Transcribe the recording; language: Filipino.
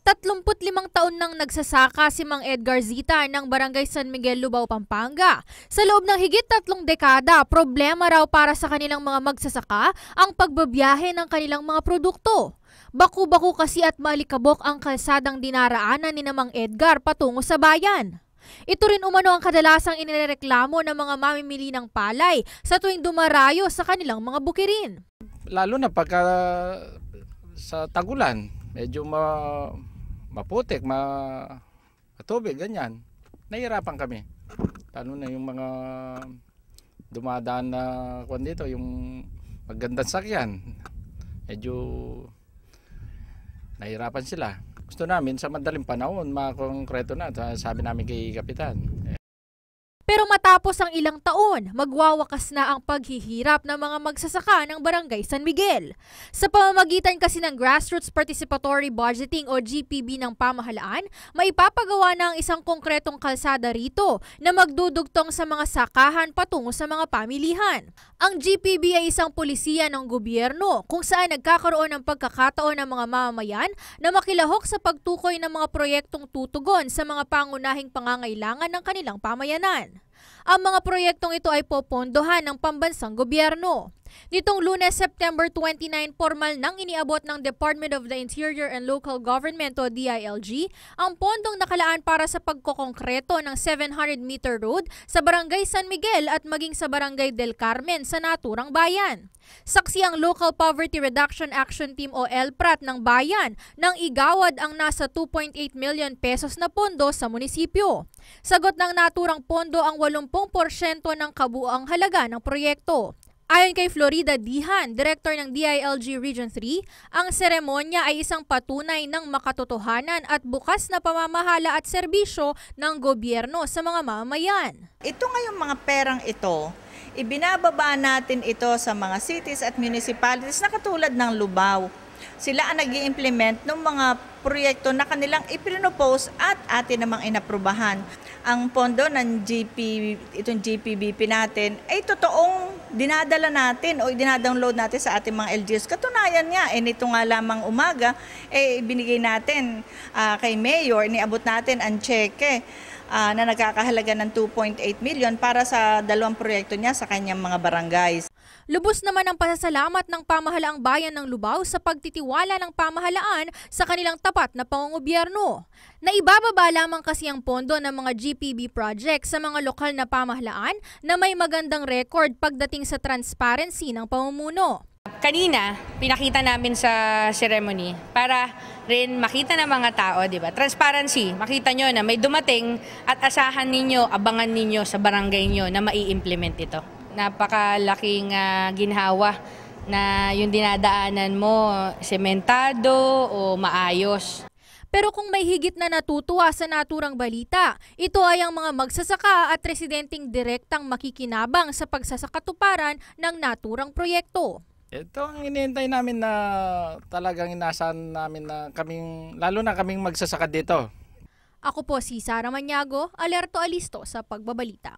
35 taon nang nagsasaka si Mang Edgar Zita ng Barangay San Miguel, Lubao, Pampanga. Sa loob ng higit 3 dekada, problema raw para sa kanilang mga magsasaka ang pagbabiyahe ng kanilang mga produkto. Baku-baku kasi at malikabok ang kalsadang dinaraanan ni Mang Edgar patungo sa bayan. Ito rin umano ang kadalasang inireklamo ng mga mamimili ng palay sa tuwing dumarayo sa kanilang mga bukirin. Lalo na pagka sa tagulan, medyo maputik, matubig, ganyan. Nahihirapan kami. Lalo na yung mga dumadaan na kung dito, yung magandang sakyan. Medyo nahihirapan sila. Gusto namin sa madaling panahon, makongkreto na, sabi namin kay Kapitan. Pero matapos ang ilang taon, magwawakas na ang paghihirap ng mga magsasaka ng Barangay San Miguel. Sa pamamagitan kasi ng Grassroots Participatory Budgeting o GPB ng pamahalaan, maipapagawa na ang isang konkretong kalsada rito na magdudugtong sa mga sakahan patungo sa mga pamilihan. Ang GPB ay isang pulisiya ng gobyerno kung saan nagkakaroon ng pagkakataon ng mga mamamayan na makilahok sa pagtukoy ng mga proyektong tutugon sa mga pangunahing pangangailangan ng kanilang pamayanan. Ang mga proyektong ito ay popondohan ng pambansang gobyerno. Nitong Lunes, September 29, formal nang iniabot ng Department of the Interior and Local Government o DILG ang pondong nakalaan para sa pagkokongkreto ng 700-meter road sa Barangay San Miguel at maging sa Barangay Del Carmen sa naturang bayan. Saksi ang Local Poverty Reduction Action Team o LPRAT ng bayan nang igawad ang nasa 2.8 million pesos na pondo sa munisipyo. Sagot ng naturang pondo ang 80% ng kabuuang halaga ng proyekto. Ayon kay Florida Dihan, Director ng DILG Region 3, ang seremonya ay isang patunay ng makatotohanan at bukas na pamamahala at serbisyo ng gobyerno sa mga mamamayan. Ito ngayong mga perang ito, ibinababa natin ito sa mga cities at municipalities na katulad ng Lubao. Sila ang nag-i-implement ng mga proyekto na kanilang ipinopose at atin namang inaprubahan. Ang pondo ng itong GPBP natin ay totoong dinadala natin o dinadownload natin sa ating mga LGUs. Katunayan nga, nito nga lamang umaga, ibinigay natin kay Mayor, niabot natin ang cheque na nagkakahalaga ng 2.8 million para sa 2 proyekto niya sa kanyang mga barangays. Lubos naman ang pasasalamat ng pamahalaang bayan ng Lubao sa pagtitiwala ng pamahalaan sa kanilang tapat na pangungobyerno. Naibababa lamang kasi ang pondo ng mga GPB project sa mga lokal na pamahalaan na may magandang record pagdating sa transparency ng pamumuno. Kanina, pinakita namin sa ceremony para rin makita ng mga tao, di ba? Transparency, makita nyo na may dumating at asahan ninyo, abangan ninyo sa barangay nyo na mai-implement ito. Napakalaking ginhawa na yung dinadaanan mo, sementado o maayos. Pero kung may higit na natutuwa sa naturang balita, ito ay ang mga magsasaka at residenteng direktang makikinabang sa pagsasakatuparan ng naturang proyekto. Ito ang inihintay namin na talagang inasahan namin na lalo na kaming magsasaka dito. Ako po si Sara Maniago, Alerto Alisto sa Pagbabalita.